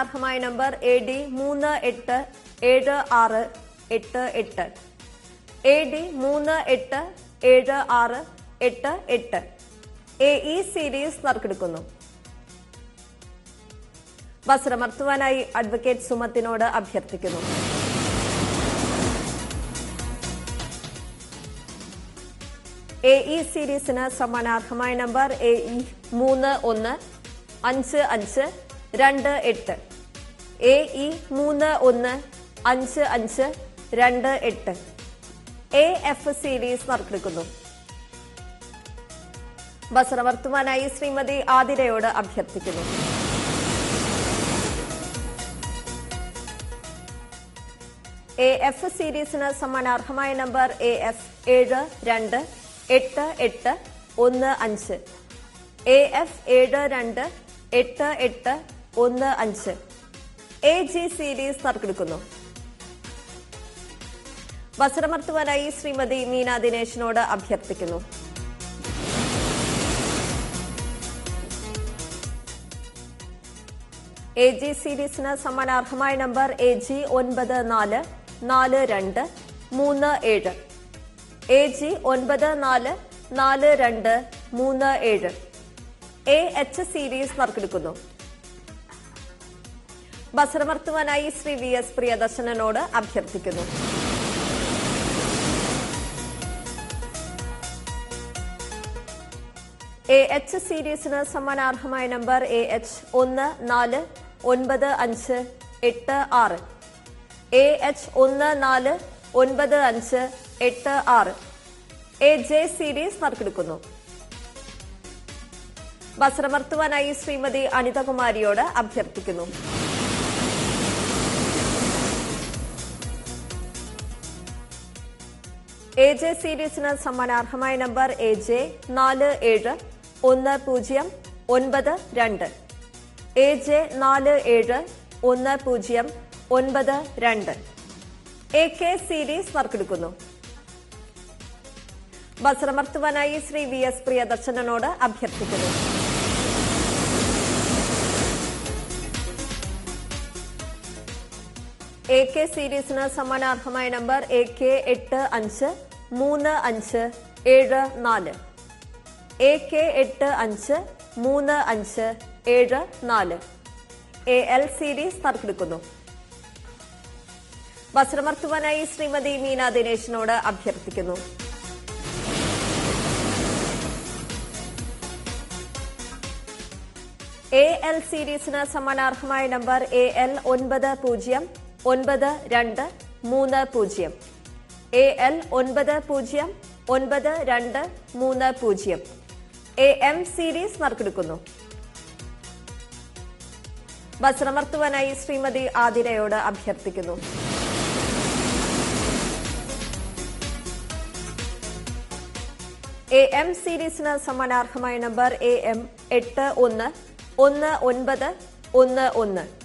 സമ്മാനാർഹമായ number AD 387688 AD 387688 AE series നറുക്കെടുക്കുന്നു. വസ്ത്രമർത്തുവാനായി advocate സുമത്തിനോട് അഭ്യർത്ഥിക്കുന്നു. AE സീരീസിന് സമ്മാനാർഹമായ number AE 315528 AE 315528 AF series നറുക്കെടുക്കുന്നു. വസ്ത്രമർത്തുവാനായി ശ്രീമതി ആതിരയോട് അഭ്യർത്ഥിക്കുന്നു. AF സീരീസിന് സമ്മാനാർഹമായ number AF 728815 AF 728815 AG series നറുക്കെടുക്കുന്നു. വസ്ത്രമർത്തുവാനായി ശ്രീമതി മീന ദിനേശിനോട് അഭ്യർത്ഥിക്കുന്നു. AG സീരീസിന് സമ്മാനാർഹമായ number AG 944237 AG 944237 AH series നറുക്കെടുക്കുന്നു. വസ്ത്രമർത്തുവാനായി ശ്രീ VS പ്രിയദർശനോട് അഭ്യർത്ഥിക്കുന്നു. AH സീരീസിന് സമ്മാനാർഹമായ number AH 149586 AH 149586 AJ series നറുക്കെടുക്കുന്നു. വസ്ത്രമർത്തുവാനായി ശ്രീമതി അനിതകുമാരിയോട് അഭ്യർത്ഥിക്കുന്നു. AJ സീരീസിന് സമ്മാനാർഹമായ number AJ 4710992 AJ 4710992 AK series നറുക്കെടുക്കുന്നു. വസ്ത്രമർത്തുവാനായി ശ്രീ VS പ്രിയദർശനോട് അഭ്യർത്ഥിക്കുന്നു. AK സീരീസിന് സമ്മാനാർഹമായ number AK 853574 AK 853574 AL series നറുക്കെടുക്കുന്നു. വസ്ത്രമർത്തുവാനായി ശ്രീമതി മീന ദിനേശിനോട് അഭ്യർത്ഥിക്കുന്നു. AL സീരീസിന് സമ്മാനാർഹമായ number AL 909230 AL 909230 AM series നറുക്കെടുക്കുന്നു. വസ്ത്രമർത്തുവാനായി ശ്രീമതി ആതിരയോട് അഭ്യർത്ഥിക്കുന്നു. AM സീരീസിന് സമ്മാനാർഹമായ നമ്പർ AM 811911